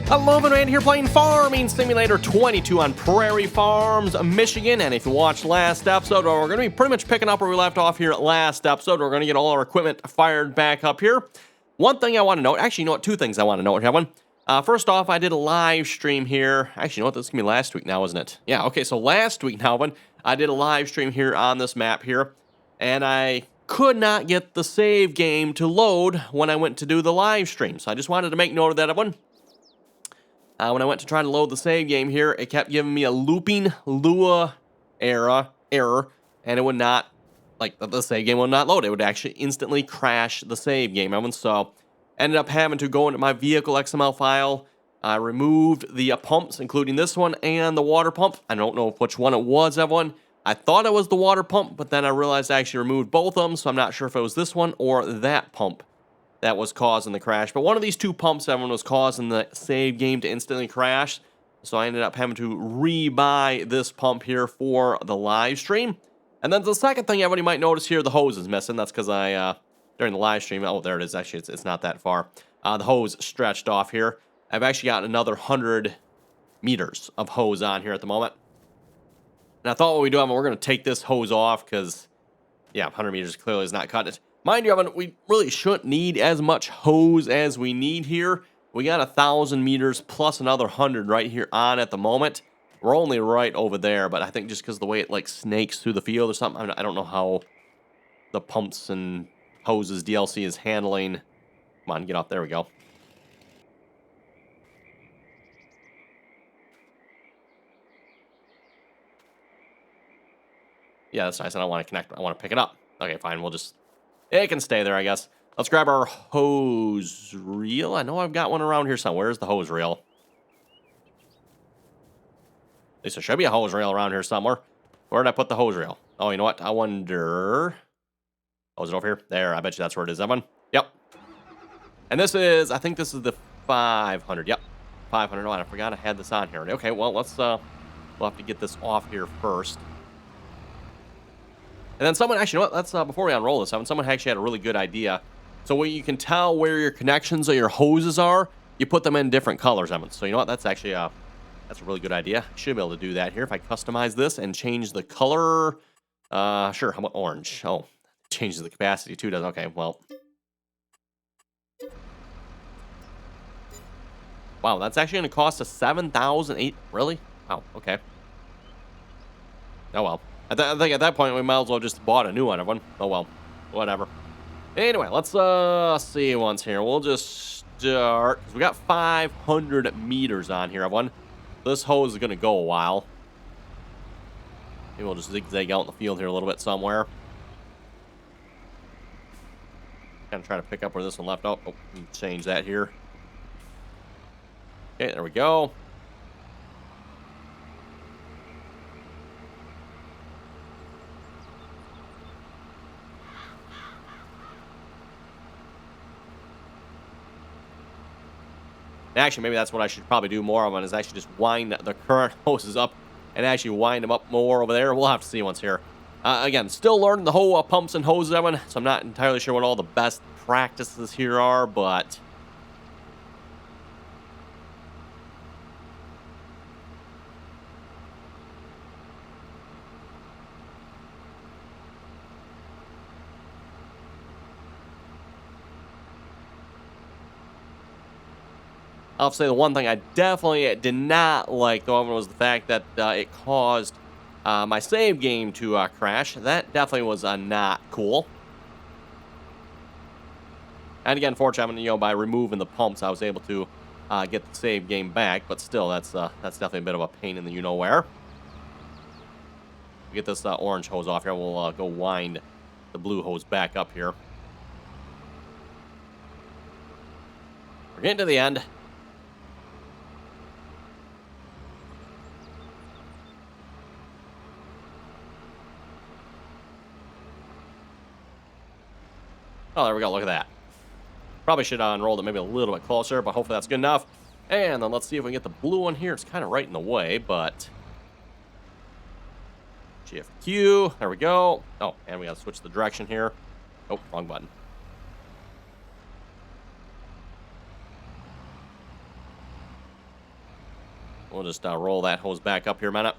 Hello, man here playing Farming Simulator 22 on Prairie Farms, Michigan. And if you watched last episode, we're going to be pretty much picking up where we left off here at last episode. We're going to get all our equipment fired back up here. One thing I want to note, actually, you know what? Two things I want to note, Kevin. First off, I did a live stream here. Actually, you know what? This is going to be last week now, isn't it? Yeah, okay, so last week now, I did a live stream here on this map here. And I could not get the save game to load when I went to do the live stream. So I just wanted to make note of that one. When I went to try to load the save game here, it kept giving me a looping Lua error, and it would not, like, the save game would not load. It would actually instantly crash the save game. So ended up having to go into my vehicle XML file. I removed the pumps, including this one and the water pump. I don't know which one it was, everyone. I thought it was the water pump, but then I realized I actually removed both of them, so I'm not sure if it was this one or that pump that was causing the crash. But one of these two pumps, everyone, was causing the save game to instantly crash. So I ended up having to rebuy this pump here for the live stream. And then the second thing everybody might notice here, the hose is missing. That's because I, during the live stream, oh, there it is. Actually, it's not that far. The hose stretched off here. I've actually got another 100 meters of hose on here at the moment. And I thought what we do, we're going to take this hose off because, yeah, 100 meters clearly is not cutting it. Mind you, Evan, we really shouldn't need as much hose as we need here. We got 1,000 meters plus another 100 right here on at the moment. We're only right over there, but I think just because of the way it like snakes through the field or something, I don't know how the pumps and hoses DLC is handling. Come on, get off. There we go. Yeah, that's nice. I don't want to connect. I want to pick it up. Okay, fine. We'll just... It can stay there, I guess. Let's grab our hose reel. I know I've got one around here somewhere. Where's the hose reel? At least there should be a hose reel around here somewhere. Where did I put the hose reel? Oh, you know what? I wonder... Oh, is it over here? There, I bet you that's where it is, Evan. Yep. And this is... I think this is the 500. Yep. 500. Oh, I forgot I had this on here. Okay, well, let's... We'll have to get this off here first. And then someone, actually, you know what, let's, before we unroll this, someone actually had a really good idea. So when you can tell where your connections or your hoses are, you put them in different colors, Evan. So you know what, that's actually, that's a really good idea. I should be able to do that here if I customize this and change the color. Sure, how about orange? Oh, changes the capacity too, doesn't it? Okay, well. Wow, that's actually going to cost us 7,008. Really? Wow, okay. Oh, well. I think at that point, we might as well just bought a new one, everyone. Oh, well. Whatever. Anyway, let's see once here. We'll just start. We got 500 meters on here, everyone. This hose is going to go a while. Maybe we'll just zigzag out in the field here a little bit somewhere. Kind of try to pick up where this one left off. Oh, change that here. Okay, there we go. Actually, maybe that's what I should probably do more of, is actually just wind the current hoses up and actually wind them up more over there. We'll have to see once here. Again, still learning the whole pumps and hoses, Evan, so I'm not entirely sure what all the best practices here are, but... I'll say the one thing I definitely did not like, though, was the fact that it caused my save game to crash. That definitely was not cool. And again, fortunately, you know, by removing the pumps, I was able to get the save game back. But still, that's definitely a bit of a pain in the you-know-where. Get this orange hose off here. We'll go wind the blue hose back up here. We're getting to the end. Oh, there we go. Look at that. Probably should unroll it maybe a little bit closer, but hopefully that's good enough. And then let's see if we can get the blue one here. It's kind of right in the way, but... GFQ. There we go. Oh, and we got to switch the direction here. Oh, wrong button. we'll just roll that hose back up here a minute.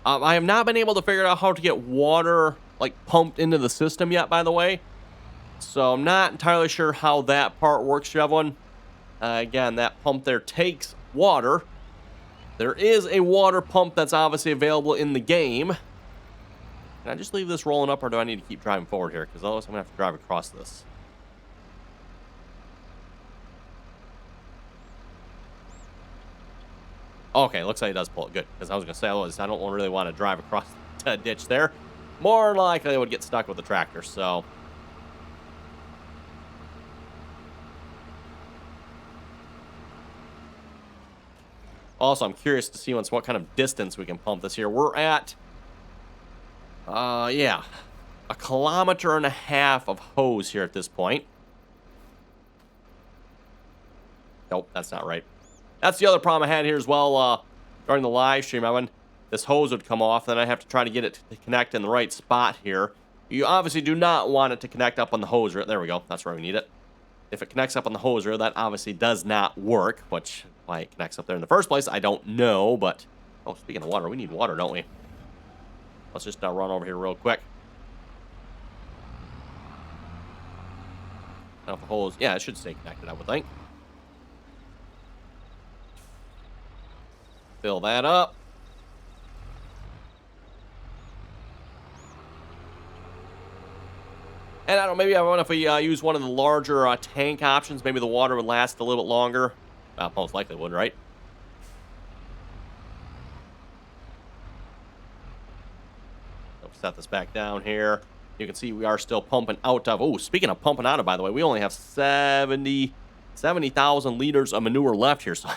I have not been able to figure out how to get water, like, pumped into the system yet, by the way. So I'm not entirely sure how that part works, everyone. Again, that pump there takes water. There is a water pump that's obviously available in the game. Can I just leave this rolling up, or do I need to keep driving forward here? Because otherwise I'm going to have to drive across this. Okay, looks like it does pull it. Good. Because I was going to say, otherwise I don't really want to drive across the ditch there. More likely I would get stuck with the tractor, so... Also, I'm curious to see what kind of distance we can pump this here. We're at... yeah. 1.5 kilometers of hose here at this point. Nope, that's not right. That's the other problem I had here as well during the live stream. This hose would come off, then I have to try to get it to connect in the right spot here. You obviously do not want it to connect up on the hose reel. There we go. That's where we need it. If it connects up on the hose reel, that obviously does not work, which why it connects up there in the first place, I don't know, but... Oh, speaking of water, we need water, don't we? Let's just run over here real quick. Now, if the hose... Yeah, it should stay connected, I would think. Fill that up. And I don't know, maybe I wonder if we use one of the larger tank options, maybe the water would last a little bit longer. Most likely would, right? So set this back down here. You can see we are still pumping out of... Oh, speaking of pumping out of, by the way, we only have 70,000 liters of manure left here. So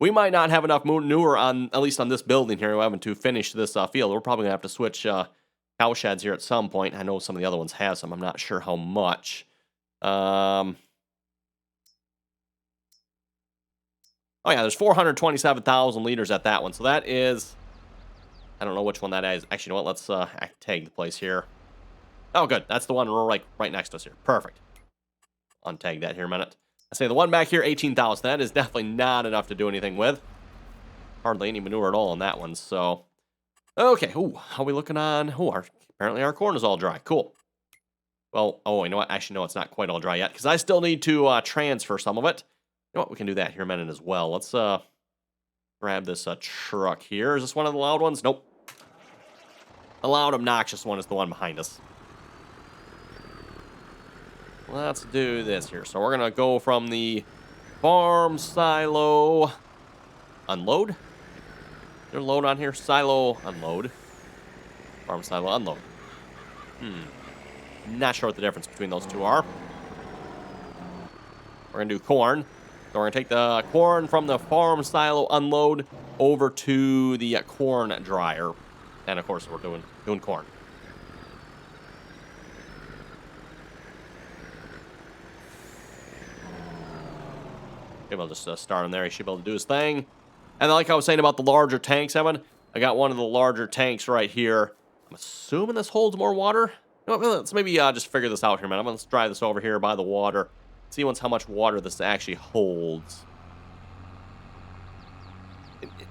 we might not have enough manure on, at least on this building here. We're having to finish this field. We're probably going to have to switch cow sheds here at some point. I know some of the other ones have some. I'm not sure how much. Oh, yeah, there's 427,000 liters at that one. So that is... I don't know which one that is. Actually, you know what? Let's tag the place here. Oh, good. That's the one right next to us here. Perfect. Untag that here a minute. I say the one back here, 18,000. That is definitely not enough to do anything with. Hardly any manure at all on that one, so... Okay, ooh, how are we looking on... Oh, apparently our corn is all dry. Cool. Well, oh, you know what? Actually, no, it's not quite all dry yet, because I still need to transfer some of it. You know what? We can do that here in a minute as well. Let's grab this truck here. Is this one of the loud ones? Nope. The loud, obnoxious one is the one behind us. Let's do this here. So we're going to go from the farm silo unload. Is there a load on here? Silo unload. Farm silo unload. Not sure what the difference between those two are. We're going to do corn. So we're going to take the corn from the farm silo unload over to the corn dryer. And of course, we're doing corn. Maybe I'll just start him there. He should be able to do his thing. And like I was saying about the larger tanks, Evan, I got one of the larger tanks right here. I'm assuming this holds more water. No, let's maybe just figure this out here, man. Let's drive this over here by the water. See how much water this actually holds.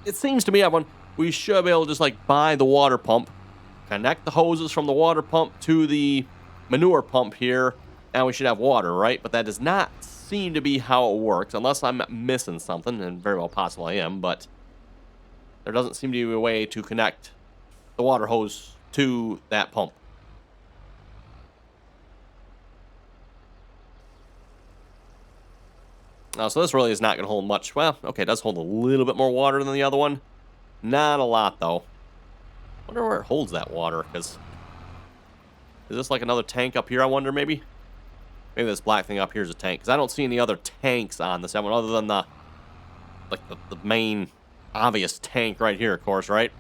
It seems to me, Evan, we should be able to just like buy the water pump, connect the hoses from the water pump to the manure pump here, and we should have water, right? But that does not seem to be how it works, unless I'm missing something, and very well possible I am, but there doesn't seem to be a way to connect the water hose to that pump. So this really is not going to hold much. Well, okay, it does hold a little bit more water than the other one. Not a lot, though. I wonder where it holds that water, because... Is this like another tank up here, I wonder, maybe? Maybe this black thing up here is a tank, because I don't see any other tanks on this one, other than the main obvious tank right here, of course, right?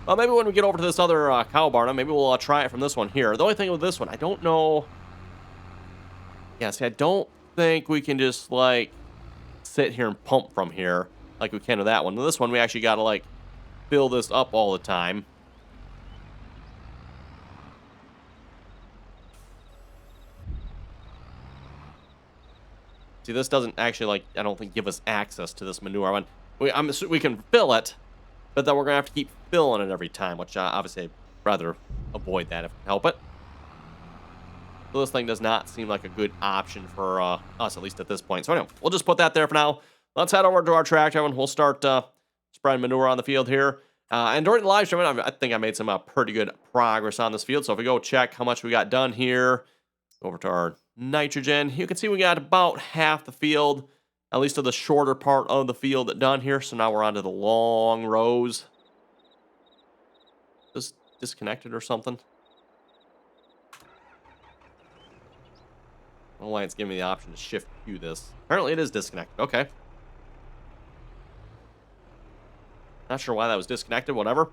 Well, maybe when we get over to this other cow barn, maybe we'll try it from this one here. The only thing with this one, I don't know... Yeah, see, I don't think we can just, like, sit here and pump from here like we can with that one. With this one, we actually got to, like, fill this up all the time. See, this doesn't actually, like, I don't think give us access to this manure one. We can fill it, but then we're going to have to keep filling it every time, which obviously I'd rather avoid that if I can help it. So this thing does not seem like a good option for us, at least at this point. So anyway, we'll just put that there for now. Let's head over to our tractor and we'll start spreading manure on the field here. And during the live stream, I think I made some pretty good progress on this field. So if we go check how much we got done here, over to our nitrogen, you can see we got about half the field, at least of the shorter part of the field done here. So now we're on to the long rows. Just disconnected or something. I don't know why it's giving me the option to shift to this. Apparently it is disconnected. Okay. Not sure why that was disconnected. Whatever.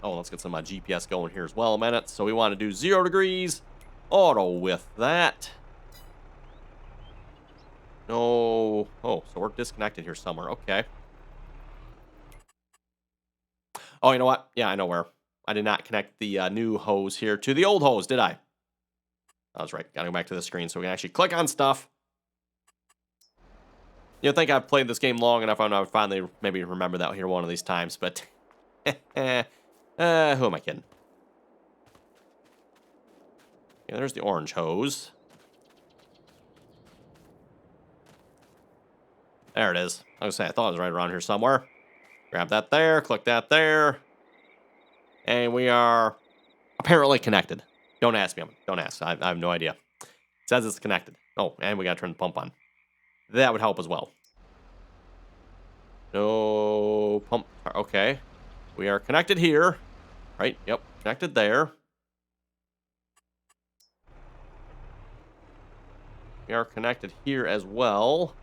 Oh, let's get some GPS going here as well a minute. So we want to do 0 degrees. Auto with that. No. Oh, so we're disconnected here somewhere. Okay. Oh, you know what? Yeah, I know where. I did not connect the new hose here to the old hose, did I? I was right. Gotta go back to the screen so we can actually click on stuff. You think I've played this game long enough, I would finally maybe remember that here one of these times, but who am I kidding? Yeah, there's the orange hose. There it is. I was saying, I thought it was right around here somewhere. Grab that there, click that there. And we are apparently connected. Don't ask me. Don't ask. I have no idea. It says it's connected. Oh, and we got to turn the pump on. That would help as well. No pump. Okay. We are connected here. Right. Yep. Connected there. We are connected here as well.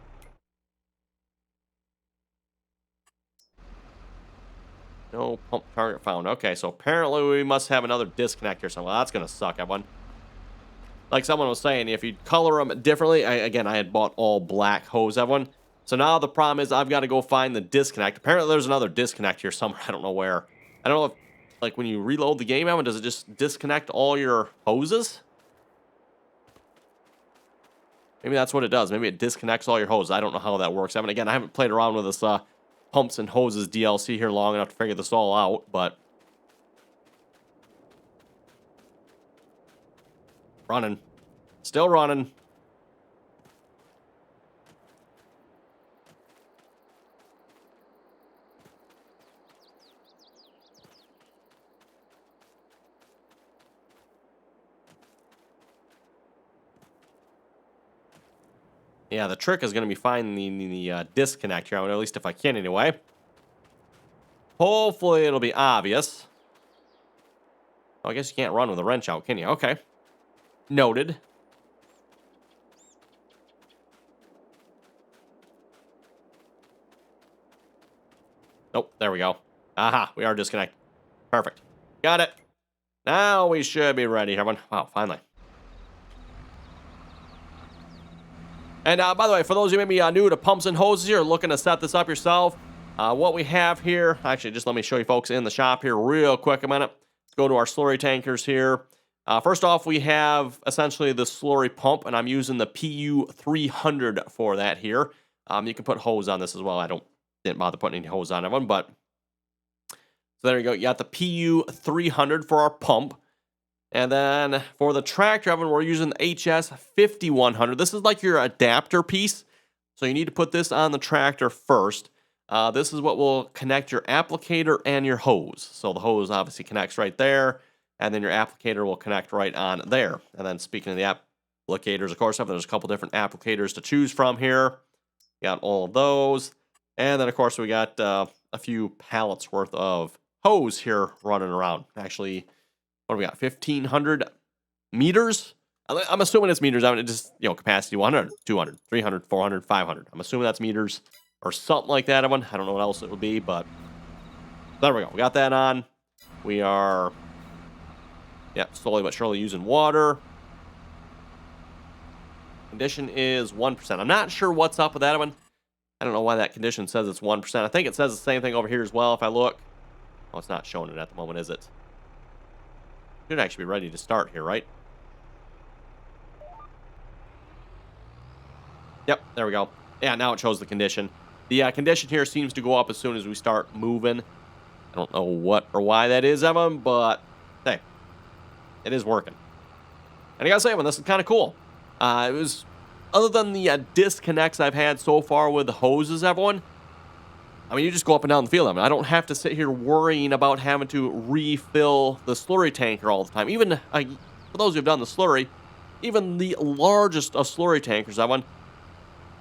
No pump target found. Okay, so apparently we must have another disconnect here somewhere. Well, that's going to suck, everyone. Like someone was saying, if you color them differently, again, I had bought all black hose, everyone. So now the problem is I've got to go find the disconnect. Apparently there's another disconnect here somewhere. I don't know where. I don't know if, like, when you reload the game, everyone, does it just disconnect all your hoses? Maybe that's what it does. Maybe it disconnects all your hoses. I don't know how that works. I mean, again, I haven't played around with this pumps and hoses DLC here long enough to figure this all out, but running. Still running. Yeah, the trick is going to be finding the disconnect here, at least if I can anyway. Hopefully it'll be obvious. Oh, I guess you can't run with a wrench out, can you? Okay. Noted. Nope, there we go. Aha, we are disconnected. Perfect. Got it. Now we should be ready, everyone. Wow, finally. And by the way, for those of you maybe new to pumps and hoses here, looking to set this up yourself, what we have here, actually, just let me show you folks in the shop here real quick a minute. Let's go to our slurry tankers here. First off, we have essentially the slurry pump, and I'm using the PU300 for that here. You can put hose on this as well. Didn't bother putting any hose on that one, but so there you go. You got the PU300 for our pump. And then for the tractor oven, we're using the HS5100. This is like your adapter piece. So you need to put this on the tractor first. This is what will connect your applicator and your hose. So the hose obviously connects right there. And then your applicator will connect right on there. And then speaking of the applicators, of course, there's a couple different applicators to choose from here. Got all of those. And then, of course, we got a few pallets worth of hose here running around. Actually, what do we got? 1,500 meters? I'm assuming it's meters. I mean, it just, capacity 100, 200, 300, 400, 500. I'm assuming that's meters or something like that. I don't know what else it would be, but there we go. We got that on. We are, slowly but surely using water. Condition is 1%. I'm not sure what's up with that one. I don't know why that condition says it's 1%. I think it says the same thing over here as well if I look. Oh, it's not showing it at the moment, is it? Should actually be ready to start here, right? Yep, there we go. Yeah, now it shows the condition. The condition here seems to go up as soon as we start moving. I don't know what or why that is, Evan, but hey, it is working. And I gotta say, Evan, this is kind of cool. It was, other than the disconnects I've had so far with the hoses, everyone, I mean, you just go up and down the field. I mean, I don't have to sit here worrying about having to refill the slurry tanker all the time. Even, for those who've done the slurry, even the largest of slurry tankers, Evan,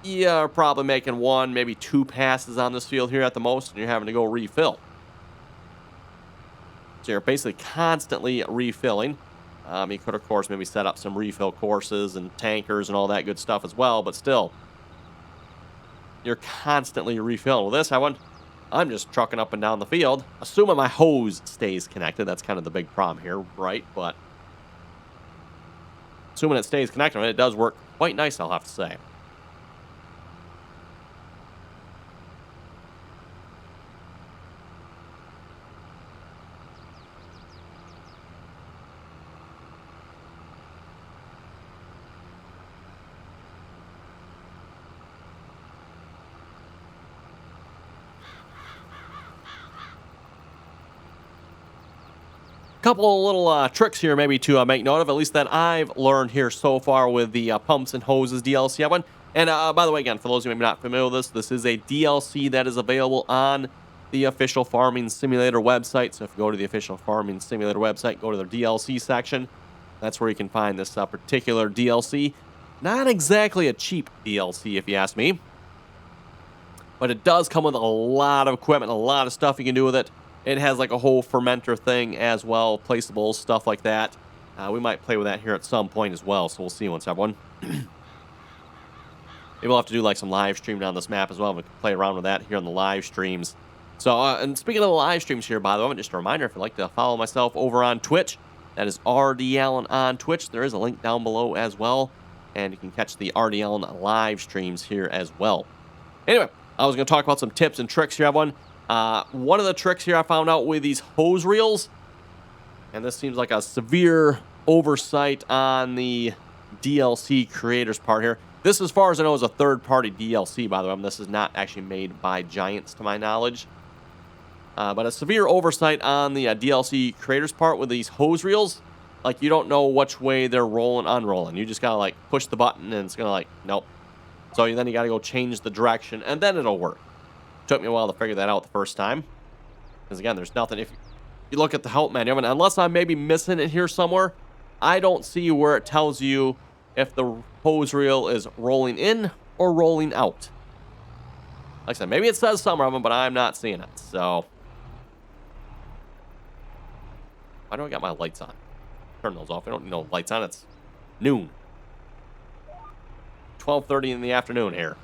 you're probably making 1, maybe 2 passes on this field here at the most, and you're having to go refill. So you're basically constantly refilling. You could, of course, maybe set up some refill courses and tankers and all that good stuff as well, but still, you're constantly refilling. With this, I'm just trucking up and down the field, assuming my hose stays connected. That's kind of the big problem here, right? But assuming it stays connected, it does work quite nice, I'll have to say. Couple of little tricks here maybe to make note of, at least that I've learned here so far with the pumps and hoses DLC one. And by the way, again, for those who may be not familiar with this is a DLC that is available on the official Farming Simulator website. So if you go to the official Farming Simulator website, go to their DLC section. That's where you can find this particular DLC. Not exactly a cheap DLC, if you ask me. But it does come with a lot of equipment, a lot of stuff you can do with it. It has like a whole fermenter thing as well, placeables, stuff like that. We might play with that here at some point as well, so we'll see once everyone. Maybe we'll have to do like some live streaming on this map as well. We can play around with that here on the live streams. So, and speaking of the live streams here, by the way, just a reminder, if you'd like to follow myself over on Twitch, that is RDAllen on Twitch. There is a link down below as well, and you can catch the RDAllen live streams here as well. Anyway, I was going to talk about some tips and tricks here, everyone. One of the tricks here I found out with these hose reels, and this seems like a severe oversight on the DLC creator's part here. This, as far as I know, is a third-party DLC, by the way. This is not actually made by Giants, to my knowledge. But a severe oversight on the DLC creator's part with these hose reels. Like, you don't know which way they're rolling, unrolling. You just gotta, like, push the button, and it's gonna, like, nope. So then you gotta go change the direction, and then it'll work. Took me a while to figure that out the first time. Because, again, there's nothing. If you look at the help menu, and unless I'm maybe missing it here somewhere, I don't see where it tells you if the hose reel is rolling in or rolling out. Like I said, maybe it says somewhere of them, but I'm not seeing it. So, why do I got my lights on? Turn those off. I don't need no lights on. It's noon. 12:30 in the afternoon here.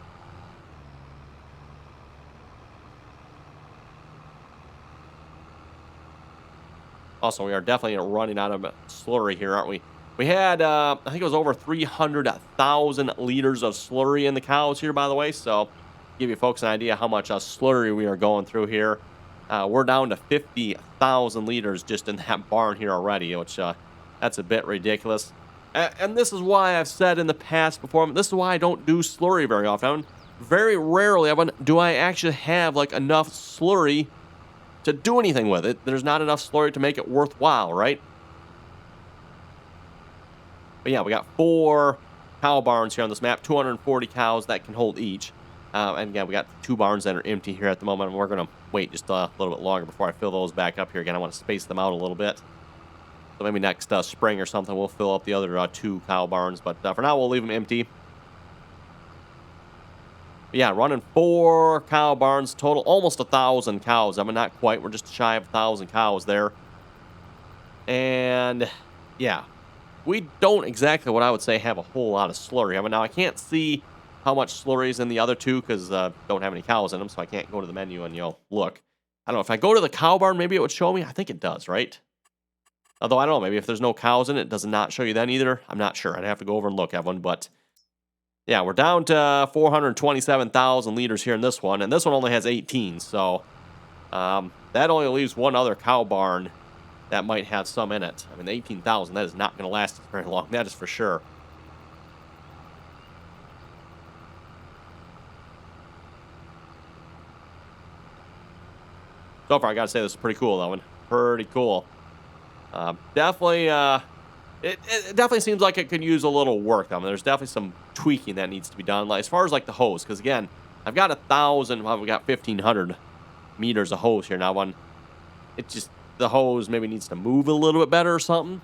Also, we are definitely running out of slurry here, aren't we? We had, I think it was over 300,000 liters of slurry in the cows here, by the way. So, give you folks an idea how much slurry we are going through here. We're down to 50,000 liters just in that barn here already, which that's a bit ridiculous. And this is why I've said in the past before, this is why I don't do slurry very often. Very rarely do I actually have like enough slurry to do anything with it. There's not enough slurry to make it worthwhile, right? But yeah, we got 4 cow barns here on this map, 240 cows that can hold each. And again, we got 2 barns that are empty here at the moment, and we're going to wait just a little bit longer before I fill those back up here. Again, I want to space them out a little bit. So maybe next spring or something, we'll fill up the other 2 cow barns. But for now, we'll leave them empty. But yeah, running 4 cow barns total, almost 1,000 cows. I mean, not quite. We're just shy of 1,000 cows there. And yeah, we don't exactly, what I would say, have a whole lot of slurry. I mean, now I can't see how much slurry is in the other 2 because don't have any cows in them, so I can't go to the menu and, look. I don't know. If I go to the cow barn, maybe it would show me. I think it does, right? Although, I don't know. Maybe if there's no cows in it, does it not show you then either? I'm not sure. I'd have to go over and look at one, but yeah, we're down to 427,000 liters here in this one, and this one only has 18, so that only leaves one other cow barn that might have some in it. I mean, 18,000, that is not going to last very long, that is for sure. So far, I gotta say, this is pretty cool, though. Pretty cool. Definitely, it definitely seems like it could use a little work. I mean, there's definitely some tweaking that needs to be done. Like, as far as, like, the hose, because, again, I've got 1,000, well, we got 1,500 meters of hose here. Now, it just, the hose maybe needs to move a little bit better or something.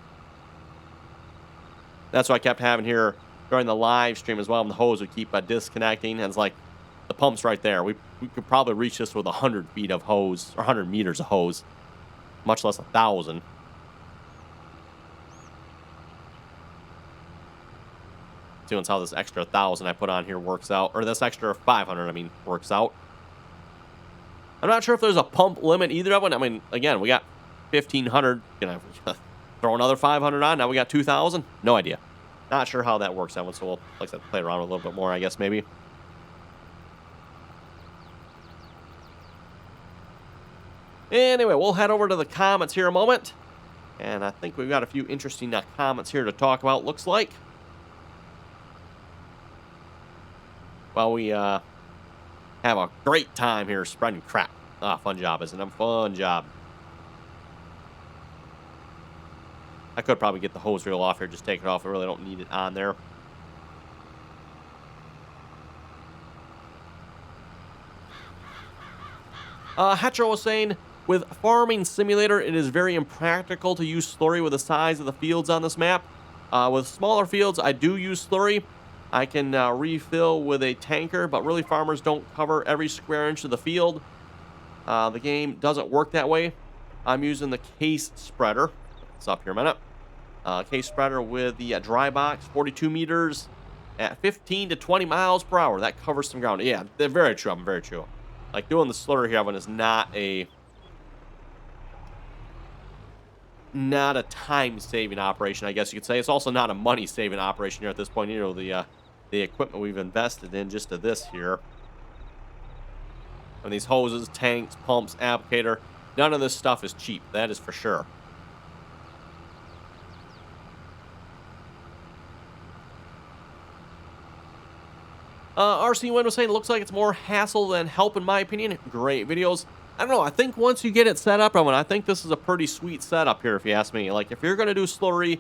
That's what I kept having here during the live stream as well. And the hose would keep disconnecting. And it's like, the pump's right there. We could probably reach this with 100 feet of hose, or 100 meters of hose, much less 1,000. Seeing how this extra 1,000 I put on here works out, or this extra 500, I mean, works out. I'm not sure if there's a pump limit either of them. I mean, again, we got 1,500. Gonna throw another 500 on. Now we got 2,000. No idea. Not sure how that works out. So we'll, like I said, play around a little bit more, I guess, maybe. Anyway, we'll head over to the comments here a moment. And I think we've got a few interesting comments here to talk about, looks like. Well, we have a great time here spreading crap. Fun job, isn't it? Fun job. I could probably get the hose reel off here, just take it off. I really don't need it on there. Hetro was saying, with Farming Simulator, it is very impractical to use slurry with the size of the fields on this map. With smaller fields, I do use slurry. I can refill with a tanker, but really farmers don't cover every square inch of the field. The game doesn't work that way. I'm using the case spreader. It's up here a minute. Case spreader with the dry box, 42 meters at 15 to 20 miles per hour. That covers some ground. Yeah, they're very true. I'm very true. Like, doing the slurry here is not a time-saving operation, I guess you could say. It's also not a money-saving operation here at this point. You know, the equipment we've invested in just to this here. And these hoses, tanks, pumps, applicator, none of this stuff is cheap. That is for sure. RC1 was saying, it looks like it's more hassle than help, in my opinion. Great videos. I don't know. I think once you get it set up, I think this is a pretty sweet setup here, if you ask me. Like, if you're going to do slurry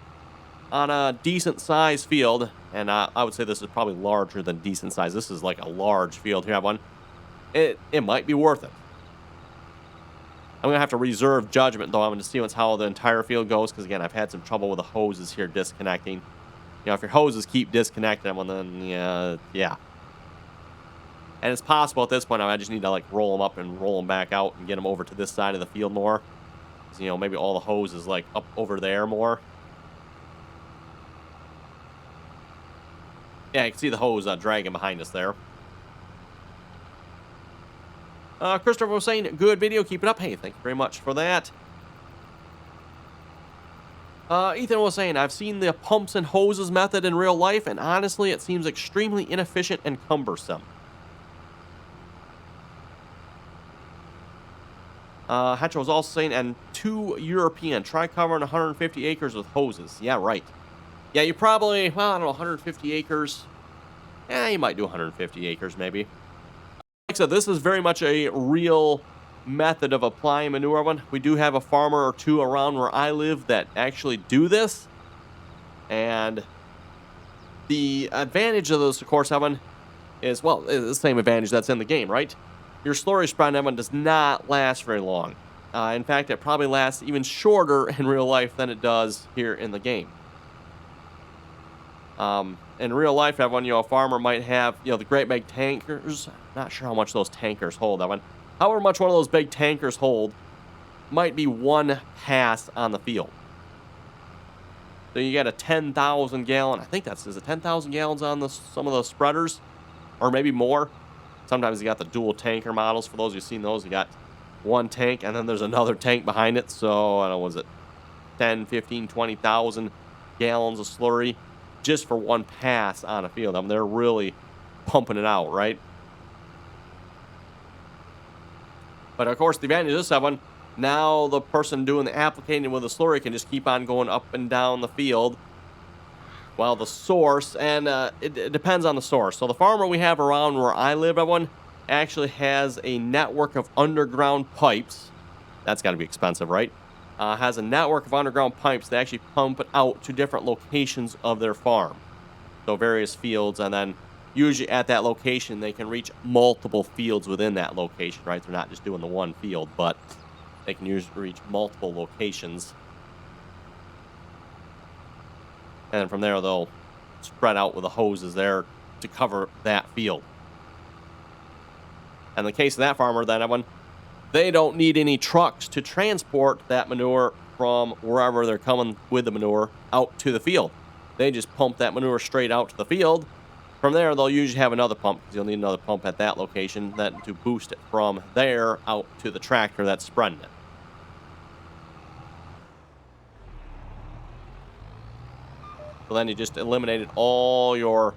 on a decent size field, and I would say this is probably larger than decent size. This is like a large field here. It might be worth it. I'm going to have to reserve judgment, though. I'm going to see how the entire field goes, because, again, I've had some trouble with the hoses here disconnecting. You know, if your hoses keep disconnecting, well, then, yeah. And it's possible at this point, I just need to, like, roll them up and roll them back out and get them over to this side of the field more. So, you know, maybe all the hose is, like, up over there more. Yeah, you can see the hose dragging behind us there. Christopher was saying, good video, keep it up. Hey, thank you very much for that. Ethan was saying, I've seen the pumps and hoses method in real life, and honestly, it seems extremely inefficient and cumbersome. Hatcher was also saying, and too European. Try covering 150 acres with hoses. Yeah, right. Yeah, you probably, well, I don't know, 150 acres. Yeah, you might do 150 acres, maybe. Like I said, this is very much a real method of applying manure. We do have a farmer or two around where I live that actually do this. And the advantage of this, of course, Evan, is, well, the same advantage that's in the game, right? Your slurry spread, Evan, does not last very long. In fact, it probably lasts even shorter in real life than it does here in the game. In real life, Evan, you know, a farmer might have, you know, the great big tankers. Not sure how much those tankers hold, Evan. However much one of those big tankers hold might be one pass on the field. So you got a 10,000 gallon, I think is it 10,000 gallons on some of those spreaders? Or maybe more. Sometimes you got the dual tanker models. For those who've seen those, you got one tank and then there's another tank behind it. So, I don't know, was it 10, 15, 20,000 gallons of slurry just for one pass on a field? I mean, they're really pumping it out, right? But, of course, the advantage of this one, now the person doing the applicating with the slurry can just keep on going up and down the field. Well, the source, and it depends on the source. So the farmer we have around where I live, everyone, actually has a network of underground pipes That's got to be expensive, right? Has a network of underground pipes that actually pump it out to different locations of their farm. So various fields, and then usually at that location, they can reach multiple fields within that location, right? They're not just doing the one field, but they can usually reach multiple locations. And from there, they'll spread out with the hoses there to cover that field. And in the case of that farmer, then, Evan, they don't need any trucks to transport that manure from wherever they're coming with the manure out to the field. They just pump that manure straight out to the field. From there, they'll usually have another pump, because you'll need another pump at that location then to boost it from there out to the tractor that's spreading it. So then you just eliminated all your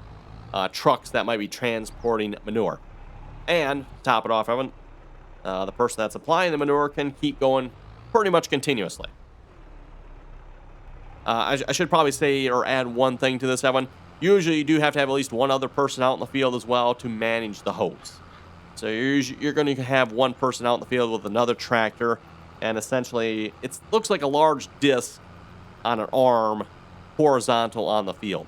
trucks that might be transporting manure. And to top it off, Evan, the person that's applying the manure can keep going pretty much continuously. I should probably say or add one thing to this, Evan. Usually you do have to have at least one other person out in the field as well to manage the hose. So you're going to have one person out in the field with another tractor, and essentially it looks like a large disc on an arm horizontal on the field.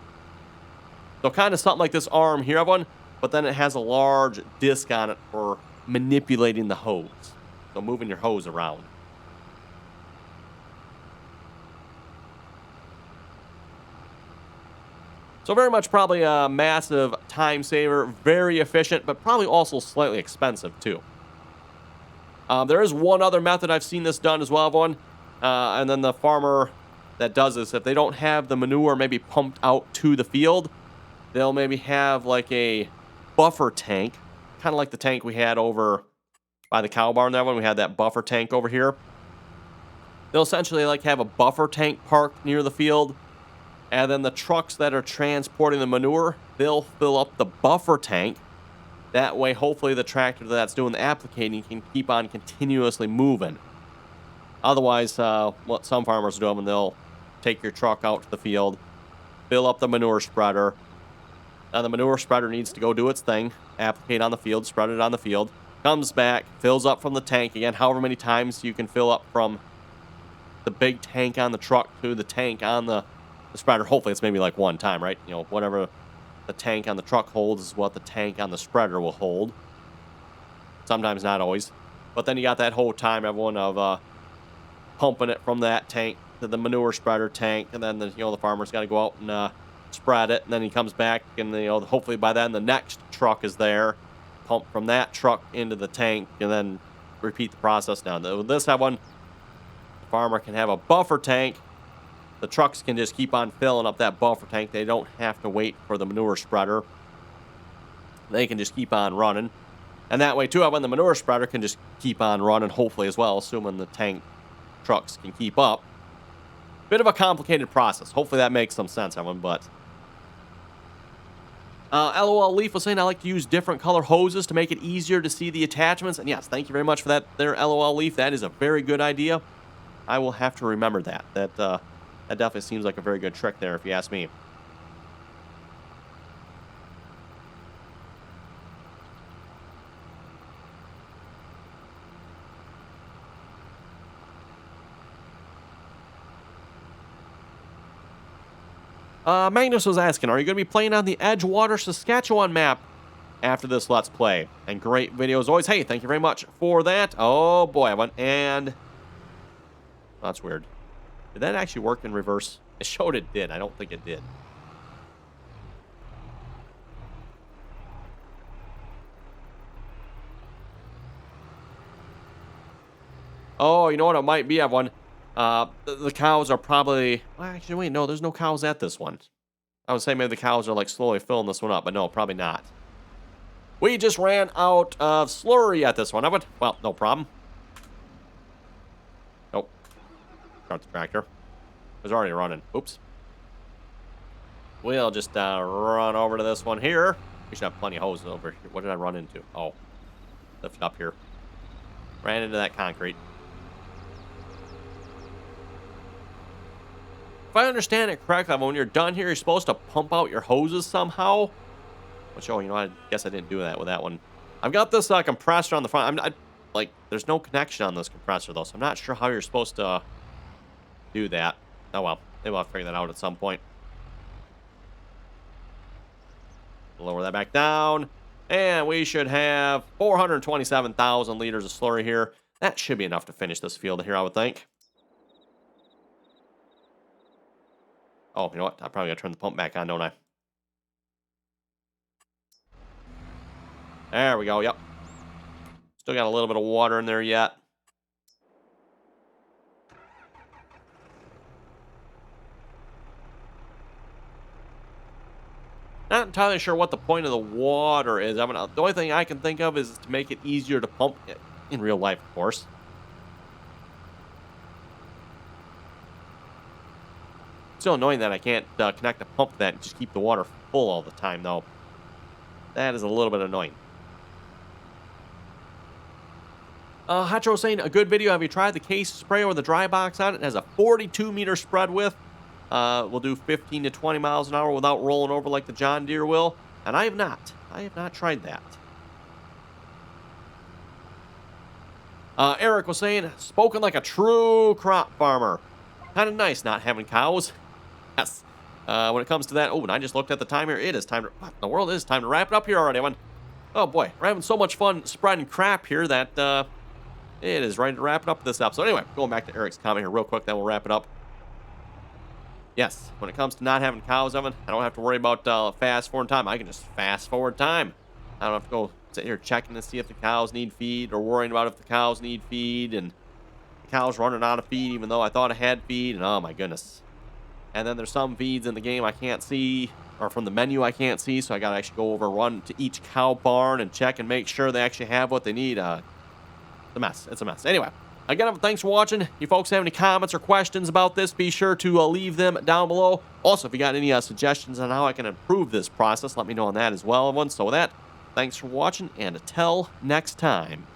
So kind of something like this arm here, Evan, but then it has a large disc on it for manipulating the hose. So moving your hose around. So very much probably a massive time saver, very efficient, but probably also slightly expensive too. There is one other method I've seen this done as well, Evan. And then the farmer that does this, if they don't have the manure maybe pumped out to the field, they'll maybe have like a buffer tank, kind of like the tank we had over by the cow barn there when we had that buffer tank over here. They'll essentially like have a buffer tank parked near the field, and then the trucks that are transporting the manure, they'll fill up the buffer tank. That way, hopefully the tractor that's doing the applicating can keep on continuously moving. Otherwise, what some farmers do, and they'll take your truck out to the field, fill up the manure spreader. Now the manure spreader needs to go do its thing, applicate on the field, spread it on the field, comes back, fills up from the tank again, however many times you can fill up from the big tank on the truck to the tank on the spreader. Hopefully it's maybe like one time, right? You know, whatever the tank on the truck holds is what the tank on the spreader will hold. Sometimes, not always. But then you got that whole time, everyone, of pumping it from that tank to the manure spreader tank, and then the farmer's got to go out and spread it, and then he comes back, and hopefully by then the next truck is there, pump from that truck into the tank, and then repeat the process. Now with this one, the farmer can have a buffer tank. The trucks can just keep on filling up that buffer tank. They don't have to wait for the manure spreader. They can just keep on running. And that way, too, when the manure spreader can just keep on running, hopefully as well, assuming the tank trucks can keep up. Bit of a complicated process. Hopefully that makes some sense, everyone, but... LOL Leaf was saying I like to use different color hoses to make it easier to see the attachments. And yes, thank you very much for that there, LOL Leaf. That is a very good idea. I will have to remember that. That definitely seems like a very good trick there, if you ask me. Magnus was asking, are you going to be playing on the Edgewater, Saskatchewan map after this Let's Play? And great video as always. Hey, thank you very much for that. Oh, boy, I went and... That's weird. Did that actually work in reverse? It showed it did. I don't think it did. Oh, you know what it might be, everyone? The cows are probably... Well, actually, wait, no, there's no cows at this one. I would say maybe the cows are, like, slowly filling this one up, but no, probably not. We just ran out of slurry at this one, everyone. Well, no problem. Nope. Start the tractor. It was already running. Oops. We'll just run over to this one here. We should have plenty of hoses over here. What did I run into? Oh. Lift it up here. Ran into that concrete. If I understand it correctly, when you're done here, you're supposed to pump out your hoses somehow. Which, oh, you know, I guess I didn't do that with that one. I've got this compressor on the front. like, there's no connection on this compressor, though, so I'm not sure how you're supposed to do that. Oh, well. Maybe I'll figure that out at some point. Lower that back down. And we should have 427,000 liters of slurry here. That should be enough to finish this field here, I would think. Oh, you know what? I probably got to turn the pump back on, don't I? There we go, yep. Still got a little bit of water in there yet. Not entirely sure what the point of the water is. I mean, the only thing I can think of is to make it easier to pump it in real life, of course. Still annoying that I can't connect a pump to that and just keep the water full all the time, though. That is a little bit annoying. Hydro saying, a good video. Have you tried the case sprayer with the dry box on it? It has a 42-meter spread width. We'll do 15 to 20 miles an hour without rolling over like the John Deere will. And I have not. I have not tried that. Eric was saying, spoken like a true crop farmer. Kind of nice not having cows. Yes. When it comes to that, oh, and I just looked at the time here. It is time to, what in the world? It is time to wrap it up here already, everyone. Oh boy, we're having so much fun spreading crap here that it is ready to wrap it up this episode. Anyway, going back to Eric's comment here real quick, then we'll wrap it up. Yes, when it comes to not having cows, Evan, I don't have to worry about fast forward time. I can just fast forward time. I don't have to go sit here checking to see if the cows need feed or worrying about if the cows need feed and the cows running out of feed even though I thought I had feed. And oh my goodness. And then there's some feeds in the game I can't see, or from the menu I can't see, so I gotta actually go over and run to each cow barn and check and make sure they actually have what they need. It's a mess. It's a mess. Anyway. Again, thanks for watching. If you folks have any comments or questions about this, be sure to leave them down below. Also, if you got any suggestions on how I can improve this process, let me know on that as well, everyone. So with that, thanks for watching, and until next time.